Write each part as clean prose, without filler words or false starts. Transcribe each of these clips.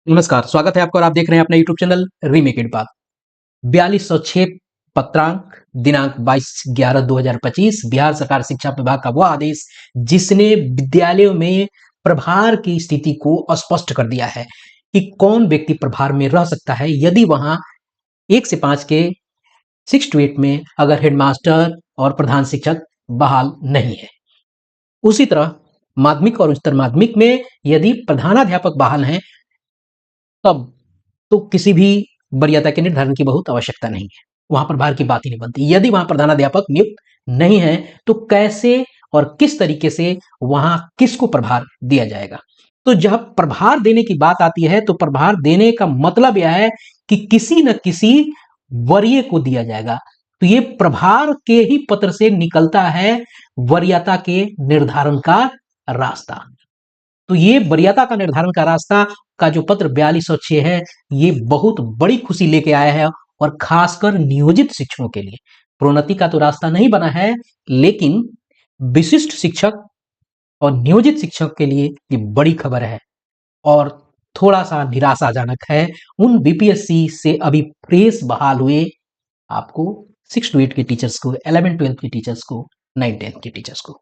नमस्कार, स्वागत है आपका और आप देख रहे हैं अपना यूट्यूब चैनल रीमेक इट बात। 4206 पत्रांक दिनांक 22/11/2025 बिहार सरकार शिक्षा विभाग का वह आदेश जिसने विद्यालयों में प्रभार की स्थिति को स्पष्ट कर दिया है कि कौन व्यक्ति प्रभार में रह सकता है यदि वहां 1 से 5 के 6 to 8 में अगर हेडमास्टर और प्रधान शिक्षक बहाल नहीं है। उसी तरह माध्यमिक और उच्चतर माध्यमिक में यदि प्रधानाध्यापक बहाल हैं तब तो किसी भी वरीयता के निर्धारण की बहुत आवश्यकता नहीं है, वहां प्रभार की बात ही नहीं बनती। यदि वहां प्रधानाध्यापक नियुक्त नहीं है तो कैसे और किस तरीके से वहां किसको प्रभार दिया जाएगा। तो जब प्रभार देने की बात आती है तो प्रभार देने का मतलब यह है कि किसी न किसी वरीय को दिया जाएगा। तो ये प्रभार के ही पत्र से निकलता है वरीयता के निर्धारण का रास्ता। तो ये वरीयता का निर्धारण का रास्ता का जो पत्र 4206 है ये बहुत बड़ी खुशी लेके आया है और खासकर नियोजित शिक्षकों के लिए। प्रोन्नति का तो रास्ता नहीं बना है, लेकिन विशिष्ट शिक्षक और नियोजित शिक्षक के लिए ये बड़ी खबर है और थोड़ा सा निराशाजनक है उन बीपीएससी से अभी फ्रेश बहाल हुए आपको 6 to 8 के टीचर्स को, 11-12 के टीचर्स को, 9-10 के टीचर्स को,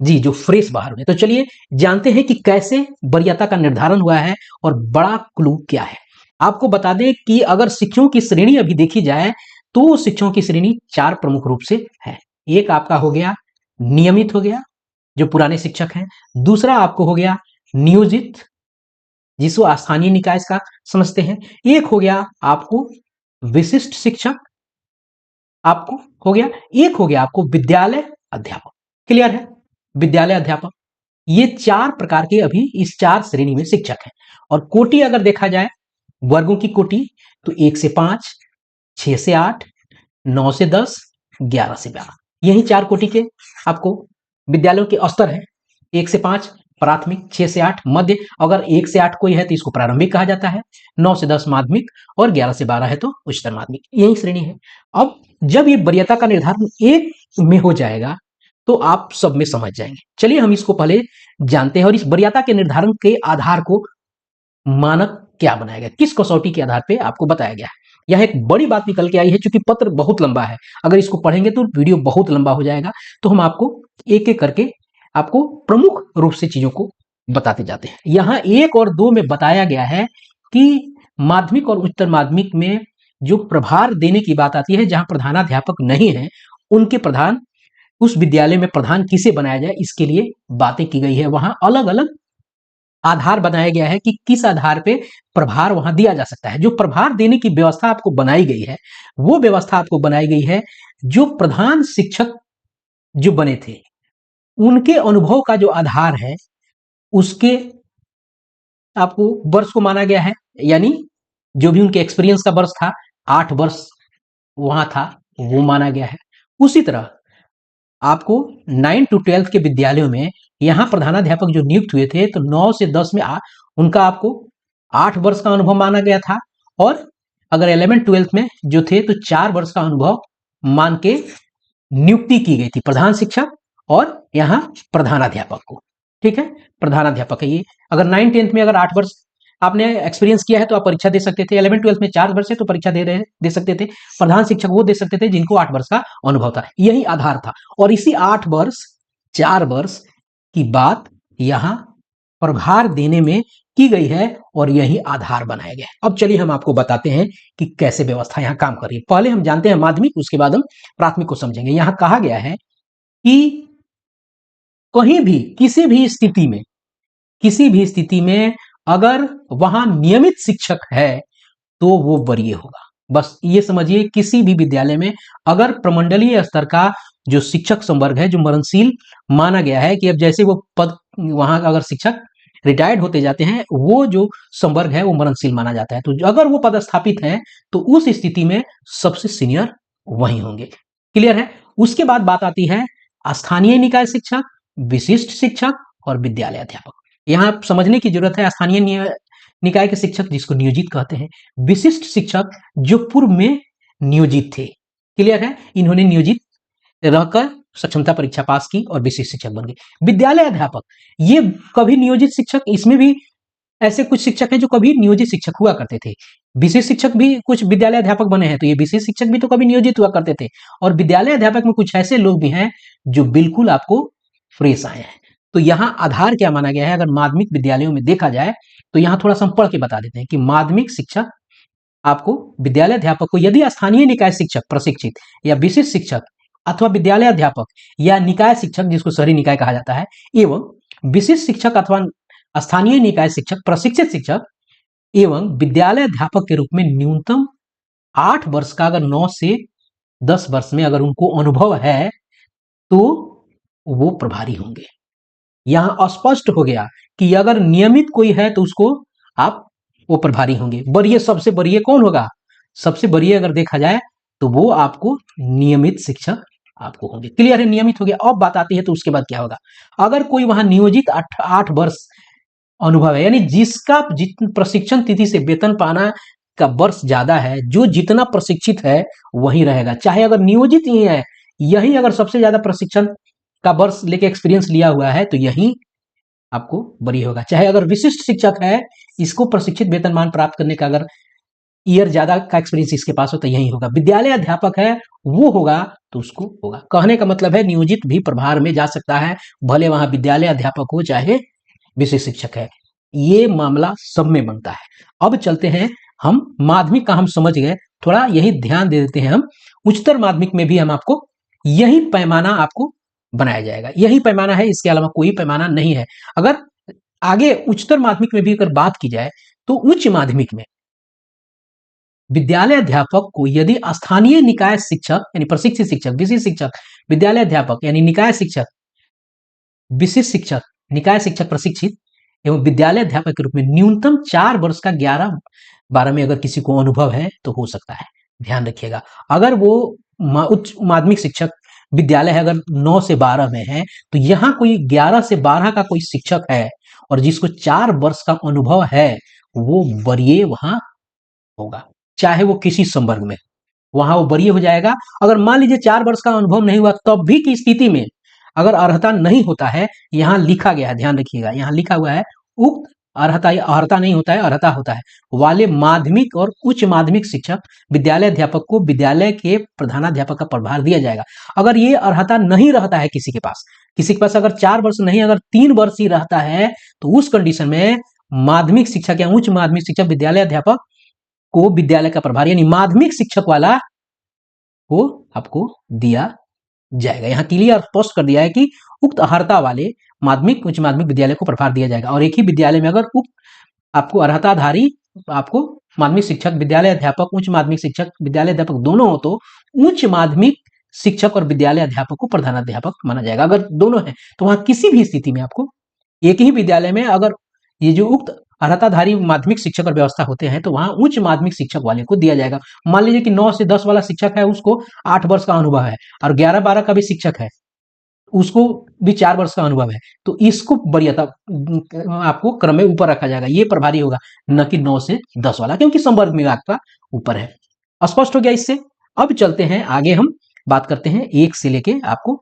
जी, जो फ्रेश बाहर हुए। तो चलिए जानते हैं कि कैसे वरीयता का निर्धारण हुआ है और बड़ा क्लू क्या है। आपको बता दें कि अगर शिक्षकों की श्रेणी अभी देखी जाए तो शिक्षकों की श्रेणी 4 प्रमुख रूप से है। एक आपका हो गया नियमित, हो गया जो पुराने शिक्षक हैं। दूसरा आपको हो गया नियोजित, जिसको स्थानीय निकाय का समझते हैं। एक हो गया आपको विशिष्ट शिक्षक, आपको हो गया। एक हो गया आपको विद्यालय अध्यापक। क्लियर है? विद्यालय अध्यापक, ये 4 प्रकार के अभी इस 4 श्रेणी में शिक्षक हैं। और कोटि अगर देखा जाए वर्गों की कोटि तो 1 से 5, 6 से 8, 9 से 10, 11 से 12, यही 4 कोटि के आपको विद्यालयों के स्तर है। 1 से 5 प्राथमिक, 6 से 8 मध्य, अगर 1 से 8 कोई है तो इसको प्रारंभिक कहा जाता है, 9 से 10 माध्यमिक और 11 से 12 है तो उच्चतर माध्यमिक, यही श्रेणी है। अब जब ये वरीयता का निर्धारण एक में हो जाएगा तो आप सब में समझ जाएंगे। चलिए हम इसको पहले जानते हैं और इस वरीयता के निर्धारण के आधार को मानक क्या बनाया गया, किस कसौटी के आधार पे आपको बताया गया है। यह एक बड़ी बात निकल के आई है, क्योंकि पत्र बहुत लंबा है, अगर इसको पढ़ेंगे तो वीडियो बहुत लंबा हो जाएगा। तो हम आपको एक एक करके आपको प्रमुख रूप से चीजों को बताते जाते हैं। यहाँ 1 और 2 में बताया गया है कि माध्यमिक और उच्चतर माध्यमिक में जो प्रभार देने की बात आती है, जहां प्रधानाध्यापक नहीं है उनके प्रधान, उस विद्यालय में प्रधान किसे बनाया जाए, इसके लिए बातें की गई है। वहां अलग अलग आधार बनाया गया है कि किस आधार पे प्रभार वहां दिया जा सकता है। जो प्रभार देने की व्यवस्था आपको बनाई गई है वो व्यवस्था आपको बनाई गई है जो प्रधान शिक्षक जो बने थे उनके अनुभव का जो आधार है उसके आपको वर्ष को माना गया है, यानी जो भी उनके एक्सपीरियंस का वर्ष था 8 वर्ष वहां था वो माना गया है। उसी तरह आपको 9 to 12 के विद्यालयों में यहाँ प्रधानाध्यापक जो नियुक्त हुए थे तो 9 से 10 में उनका आपको 8 वर्ष का अनुभव माना गया था, और अगर 11-12 में जो थे तो 4 वर्ष का अनुभव मान के नियुक्ति की गई थी प्रधान शिक्षक और यहाँ प्रधानाध्यापक को। ठीक है, प्रधानाध्यापक है ये। अगर 9-10 में अगर 8 वर्ष आपने एक्सपीरियंस किया है तो आप परीक्षा दे सकते थे। 11-12 में 4 वर्ष है तो परीक्षा दे सकते थे। प्रधान शिक्षक वो दे सकते थे जिनको 8 वर्ष का अनुभव था, यही आधार था। और इसी 8 वर्ष 4 वर्ष की बात यहां प्रभार देने में की गई है और यही आधार बनाया गया है। अब चलिए हम आपको बताते हैं कि कैसे व्यवस्था यहां काम कर रही है। पहले हम जानते हैं माध्यमिक, उसके बाद हम प्राथमिक को समझेंगे। यहां कहा गया है कि कहीं भी किसी भी स्थिति में अगर वहां नियमित शिक्षक है तो वो वरीय होगा। बस ये समझिए, किसी भी विद्यालय में अगर प्रमंडलीय स्तर का जो शिक्षक संवर्ग है जो मरणशील माना गया है कि अब जैसे वो पद वहां अगर शिक्षक रिटायर्ड होते जाते हैं वो जो संवर्ग है वो मरणशील माना जाता है, तो अगर वो पदस्थापित है तो उस स्थिति में सबसे सीनियर वही होंगे। क्लियर है? उसके बाद बात आती है स्थानीय निकाय शिक्षक, विशिष्ट शिक्षक और विद्यालय अध्यापक। यहां समझने की जरूरत है स्थानीय निकाय के शिक्षक जिसको नियोजित कहते हैं, विशिष्ट शिक्षक जो पूर्व में नियोजित थे। क्लियर है? इन्होंने नियोजित रहकर सक्षमता परीक्षा पास की और विशिष्ट शिक्षक बन गए। विद्यालय अध्यापक ये कभी नियोजित शिक्षक, इसमें भी ऐसे कुछ शिक्षक हैं जो कभी नियोजित शिक्षक हुआ करते थे। विशेष शिक्षक भी कुछ विद्यालय अध्यापक बने हैं, तो ये विशेष शिक्षक भी तो कभी नियोजित हुआ करते थे। और विद्यालय अध्यापक में कुछ ऐसे लोग भी हैं जो बिल्कुल आपको फ्रेश आए हैं। तो यहाँ आधार क्या माना गया है, अगर माध्यमिक विद्यालयों में देखा जाए तो यहाँ थोड़ा सा हम पढ़ के बता देते हैं कि माध्यमिक शिक्षक आपको विद्यालय अध्यापक को यदि स्थानीय निकाय शिक्षक प्रशिक्षित या विशिष्ट शिक्षक अथवा विद्यालय अध्यापक या निकाय शिक्षक जिसको शहरी निकाय कहा जाता है एवं विशिष्ट शिक्षक अथवा स्थानीय निकाय शिक्षक प्रशिक्षित शिक्षक एवं विद्यालय अध्यापक के रूप में न्यूनतम 8 वर्ष का अगर 9 से 10 वर्ष में अगर उनको अनुभव है तो वो प्रभारी होंगे। यहां स्पष्ट हो गया कि अगर नियमित कोई है तो उसको आप वो प्रभारी होंगे। वरीय सबसे वरीय कौन होगा, सबसे वरीय अगर देखा जाए तो वो आपको नियमित शिक्षक आपको होंगे। क्लियर है, नियमित हो गया। अब बात आती है तो उसके बाद क्या होगा, अगर कोई वहां नियोजित 8 वर्ष अनुभव है, यानी जिसका प्रशिक्षण तिथि से वेतन पाना का वर्ष ज्यादा है, जो जितना प्रशिक्षित है वही रहेगा। चाहे अगर नियोजित ही है, यही अगर सबसे ज्यादा प्रशिक्षण का वर्ष लेके एक्सपीरियंस लिया हुआ है तो यही आपको वरीय होगा। चाहे अगर विशिष्ट शिक्षक है, इसको प्रशिक्षित वेतनमान प्राप्त करने का अगर ईयर ज्यादा का एक्सपीरियंस इसके पास हो तो यही होगा। विद्यालय अध्यापक है वो होगा तो उसको होगा। कहने का मतलब है नियोजित भी प्रभार में जा सकता है, भले वहां विद्यालय अध्यापक हो चाहे विशेष शिक्षक है। ये मामला सब में बनता है। अब चलते हैं हम माध्यमिक का, हम समझ गए, थोड़ा यही ध्यान दे देते हैं हम उच्चतर माध्यमिक में भी हम आपको यही पैमाना आपको बनाया जाएगा, यही पैमाना है, इसके अलावा कोई पैमाना नहीं है। अगर आगे उच्चतर माध्यमिक में भी अगर बात की जाए तो उच्च माध्यमिक में विद्यालय अध्यापक को यदि स्थानीय निकाय शिक्षक यानी प्रशिक्षित शिक्षक, विशिष्ट शिक्षक, विद्यालय अध्यापक यानी निकाय शिक्षक, विशिष्ट शिक्षक, निकाय शिक्षक प्रशिक्षित एवं विद्यालय अध्यापक के रूप में न्यूनतम 4 वर्ष का 11-12 में अगर किसी को अनुभव है तो हो सकता है। ध्यान रखिएगा, अगर वो उच्च माध्यमिक शिक्षक विद्यालय है अगर 9 से 12 में है तो यहाँ कोई 11 से 12 का कोई शिक्षक है और जिसको 4 वर्ष का अनुभव है वो वरीय वहां होगा, चाहे वो किसी संवर्ग में, वहां वो वरीय हो जाएगा। अगर मान लीजिए 4 वर्ष का अनुभव नहीं हुआ तब भी की स्थिति में अगर अर्हता नहीं होता है, यहां लिखा गया है, ध्यान रखिएगा, यहां लिखा हुआ है उक्त अर्हता, या अर्हता नहीं होता है अर्हता होता है वाले माध्यमिक और उच्च माध्यमिक शिक्षक विद्यालय अध्यापक को विद्यालय के प्रधानाध्यापक का प्रभार दिया जाएगा। अगर ये अर्हता नहीं रहता है किसी के पास अगर 4 वर्ष नहीं अगर 3 वर्ष ही रहता है तो उस कंडीशन में माध्यमिक शिक्षक या उच्च माध्यमिक शिक्षक विद्यालय अध्यापक को विद्यालय का प्रभार यानी माध्यमिक शिक्षक वाला को आपको दिया जाएगा। यहाँ क्लियर स्पष्ट कर दिया है कि उक्त अर्हता वाले माध्यमिक उच्च माध्यमिक विद्यालय को प्रभार दिया जाएगा। और एक ही विद्यालय में अगर उक्त आपको अर्हताधारी आपको माध्यमिक शिक्षक विद्यालय अध्यापक उच्च माध्यमिक शिक्षक विद्यालय अध्यापक दोनों हो तो उच्च माध्यमिक शिक्षक और विद्यालय अध्यापक को प्रधानाध्यापक माना जाएगा। अगर दोनों है तो वहां किसी भी स्थिति में आपको एक ही विद्यालय में अगर ये जो उक्त अर्हताधारी माध्यमिक शिक्षक और व्यवस्था होते हैं तो वहां उच्च माध्यमिक शिक्षक वाले को दिया जाएगा। मान लीजिए कि 9 से 10 वाला शिक्षक है, उसको 8 वर्ष का अनुभव है और 11-12 का भी शिक्षक है, उसको भी 4 वर्ष का अनुभव है, तो इसको वरीयता आपको क्रम में ऊपर रखा जाएगा, ये प्रभारी होगा, न कि 9 से 10 वाला, क्योंकि संवर्ग में आपका ऊपर है। स्पष्ट हो गया इससे। अब चलते हैं आगे, हम बात करते हैं 1 से लेके आपको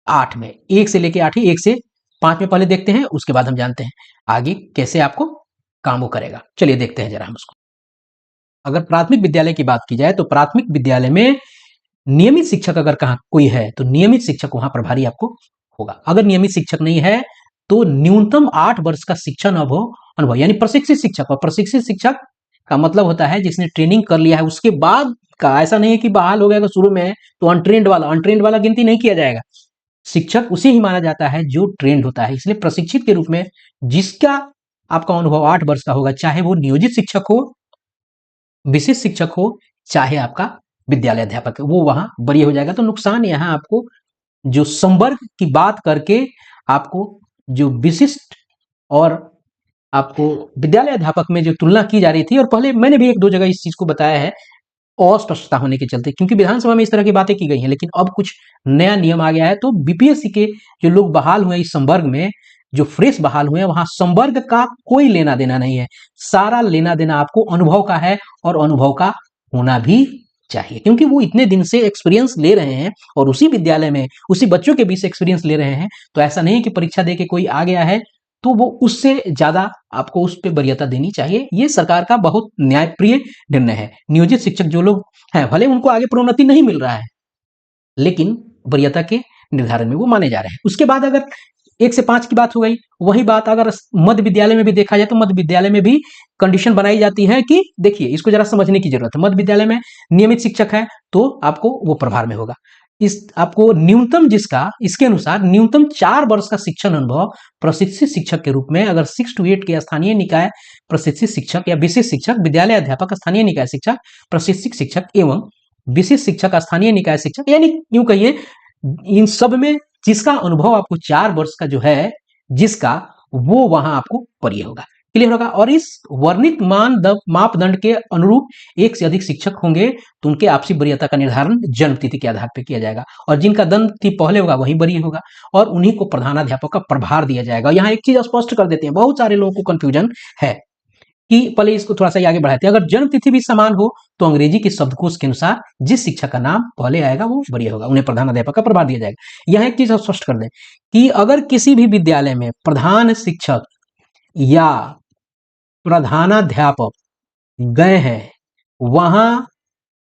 8 में, 1 से लेके 8 ही 1 से 5 में पहले देखते हैं, उसके बाद हम जानते हैं आगे कैसे आपको काम वो करेगा। चलिए देखते हैं जरा हम उसको। अगर प्राथमिक विद्यालय की बात की जाए तो प्राथमिक विद्यालय में नियमित शिक्षक अगर कहाँ कोई है तो नियमित शिक्षक वहां प्रभारी आपको होगा। अगर नियमित शिक्षक नहीं है तो न्यूनतम 8 वर्ष का शिक्षण अनुभव यानी प्रशिक्षित शिक्षक, और प्रशिक्षित शिक्षक का मतलब होता है जिसने ट्रेनिंग कर लिया है उसके बाद का, ऐसा नहीं है कि बहाल हो गया शुरू में तो अनट्रेंड वाला गिनती नहीं किया जाएगा। शिक्षक उसे ही माना जाता है जो ट्रेंड होता है। इसलिए प्रशिक्षित के रूप में जिसका आपका अनुभव 8 वर्ष का होगा, चाहे वो नियोजित शिक्षक हो, विशिष्ट शिक्षक हो, चाहे आपका विद्यालय अध्यापक है, वो वहां वरीय हो जाएगा। तो नुकसान यहाँ आपको जो संवर्ग की बात करके आपको जो विशिष्ट और आपको विद्यालय अध्यापक में जो तुलना की जा रही थी, और पहले मैंने भी 1-2 जगह इस चीज को बताया है अस्पष्टता होने के चलते, क्योंकि विधानसभा में इस तरह की बातें की गई हैं, लेकिन अब कुछ नया नियम आ गया है। तो बीपीएससी के जो लोग बहाल हुए इस संवर्ग में, जो फ्रेश बहाल हुए हैं, वहां संवर्ग का कोई लेना देना नहीं है, सारा लेना देना आपको अनुभव का है, और अनुभव का होना भी चाहिए, क्योंकि वो इतने दिन से एक्सपीरियंस ले रहे हैं और उसी विद्यालय में उसी बच्चों के बीच एक्सपीरियंस ले रहे हैं। तो ऐसा नहीं कि परीक्षा दे के कोई आ गया है तो वो उससे ज्यादा आपको उस पर वरीयता देनी चाहिए। ये सरकार का बहुत न्यायप्रिय निर्णय है। नियोजित शिक्षक जो लोग हैं, भले उनको आगे प्रोन्नति नहीं मिल रहा है, लेकिन वरीयता के निर्धारण में वो माने जा रहे हैं। उसके बाद अगर 1 से 5 की बात हो गई, वही बात अगर मध्य विद्यालय में भी देखा जाए तो मध्य विद्यालय में भी कंडीशन बनाई जाती है कि देखिए, इसको जरा समझने की जरूरत है। मध्य विद्यालय में नियमित शिक्षक है तो आपको वो प्रभार में होगा। इस आपको न्यूनतम, जिसका इसके अनुसार न्यूनतम 4 वर्ष का शिक्षण अनुभव प्रशिक्षित शिक्षक के रूप में, अगर 6 to 8 के स्थानीय निकाय प्रशिक्षित शिक्षक या विशेष शिक्षक, विद्यालय अध्यापक, स्थानीय निकाय शिक्षक, प्रशिक्षित शिक्षक एवं विशेष शिक्षक, स्थानीय निकाय शिक्षक, यानी यूं कहिए इन सब में जिसका अनुभव आपको 4 वर्ष का जो है, जिसका वो वहां आपको वरीय होगा। क्लियर होगा। और इस वर्णित मापदंड के अनुरूप 1 से अधिक शिक्षक होंगे तो उनके आपसी वरीयता का निर्धारण जन्म तिथि के आधार पर किया जाएगा, और जिनका जन्म तिथि पहले होगा वही वरीय होगा, और उन्हीं को प्रधानाध्यापक का प्रभार दिया जाएगा। यहाँ एक चीज स्पष्ट कर देते हैं, बहुत सारे लोगों को कंफ्यूजन है कि पहले इसको थोड़ा सा आगे बढ़ाते हैं। अगर जन्म तिथि भी समान हो तो अंग्रेजी के शब्दकोश के अनुसार जिस शिक्षक का नाम पहले आएगा वो वरीय होगा, उन्हें प्रधानाध्यापक का प्रभार दिया जाएगा। यह एक चीज स्पष्ट कर दें कि अगर किसी भी विद्यालय में प्रधान शिक्षक या प्रधानाध्यापक गए हैं, वहां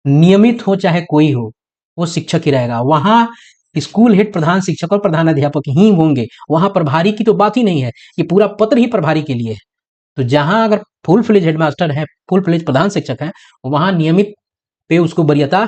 नियमित हो चाहे कोई हो, वो शिक्षक ही रहेगा। वहां स्कूल हेड प्रधान शिक्षक और प्रधानाध्यापक ही होंगे। वहां प्रभारी की तो बात ही नहीं है, ये पूरा पत्र ही प्रभारी के लिए है। तो जहां अगर फुल फ्लेज हेडमास्टर है, फुल फ्लेज प्रधान शिक्षक है, वहां नियमित पे उसको वरीयता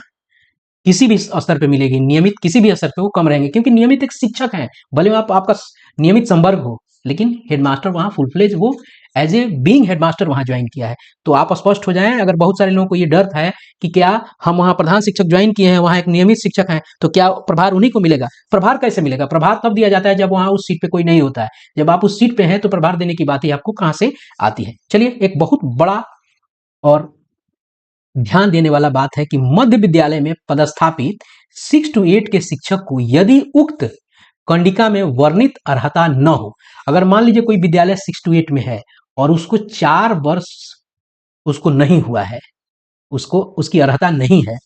किसी भी स्तर पे मिलेगी। नियमित किसी भी स्तर पे वो कम रहेंगे, क्योंकि नियमित एक शिक्षक है, भले आपका नियमित संवर्ग हो, लेकिन हेडमास्टर वहां फुल फ्लेज वो एज ए बीइंग हेडमास्टर वहां ज्वाइन किया है। तो आप स्पष्ट हो जाएं। अगर बहुत सारे लोगों को ये डर है कि क्या हम वहां प्रधान शिक्षक ज्वाइन किए हैं, वहां एक नियमित शिक्षक है, तो क्या प्रभार उन्हीं को मिलेगा? प्रभार कैसे मिलेगा? प्रभार तब दिया जाता है जब वहां उस सीट पे कोई नहीं होता है। जब आप उस सीट पे हैं तो प्रभार देने की बात ही आपको कहां से आती है। चलिए, एक बहुत बड़ा और ध्यान देने वाला बात है कि मध्य विद्यालय में पदस्थापित 6 to 8 के शिक्षक को यदि उक्त कंडिका में वर्णित अर्हता न हो, अगर मान लीजिए कोई विद्यालय 6 to 8 में है और उसको 4 वर्ष उसको नहीं हुआ है, उसको उसकी अर्हता नहीं है,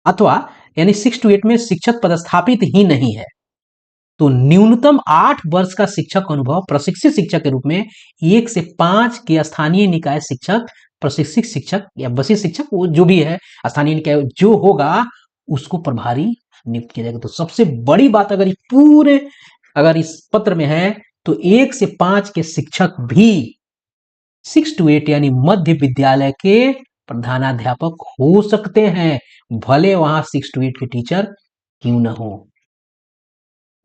अथवा यानी 6 to 8 में शिक्षक पदस्थापित ही नहीं है, तो न्यूनतम 8 वर्ष का शिक्षक अनुभव प्रशिक्षित शिक्षक के रूप में 1 से 5 के स्थानीय निकाय शिक्षक, प्रशिक्षित शिक्षक या वरिष्ठ शिक्षक, वो जो भी है स्थानीय निकाय जो होगा, उसको प्रभारी नियुक्त किया जाएगा। तो सबसे बड़ी बात अगर इस पत्र में है तो 1 से 5 के शिक्षक भी 6 to 8 यानी मध्य विद्यालय के प्रधानाध्यापक हो सकते हैं, भले वहां 6 to 8 के टीचर क्यों ना हो।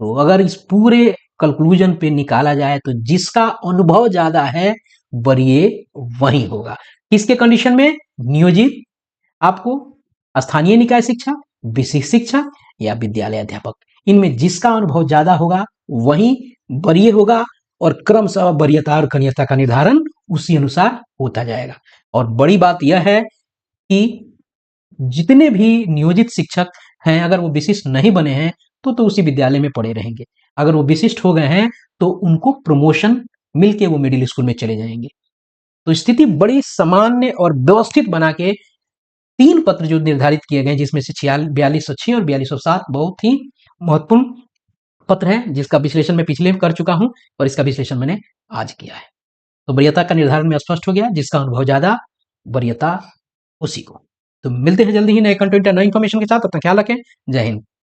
तो अगर इस पूरे कंक्लूजन पे निकाला जाए तो जिसका अनुभव ज्यादा है वरीय वही होगा। किसके कंडीशन में? नियोजित, आपको स्थानीय निकाय शिक्षक, विशेष शिक्षक या विद्यालय अध्यापक, इनमें जिसका अनुभव ज्यादा होगा वही वरीय होगा, और क्रमशः वरीयता और कनीयता का निर्धारण उसी अनुसार होता जाएगा। और बड़ी बात यह है कि जितने भी नियोजित शिक्षक हैं, अगर वो विशिष्ट नहीं बने हैं तो उसी विद्यालय में पड़े रहेंगे। अगर वो विशिष्ट हो गए हैं तो उनको प्रमोशन मिलके वो मिडिल स्कूल में चले जाएंगे। तो स्थिति बड़ी सामान्य और व्यवस्थित बना के 3 पत्र जो निर्धारित किए गए, जिसमें से 4206 और 4207 बहुत ही महत्वपूर्ण पत्र है, जिसका विश्लेषण मैं पिछले में कर चुका हूं और इसका विश्लेषण मैंने आज किया है। तो वरीयता का निर्धारण में स्पष्ट हो गया, जिसका अनुभव ज्यादा वरीयता उसी को। तो मिलते हैं जल्दी ही नए कंटेंट या नई इंफॉर्मेशन के साथ। अपना ख्याल रखें। जय हिंद।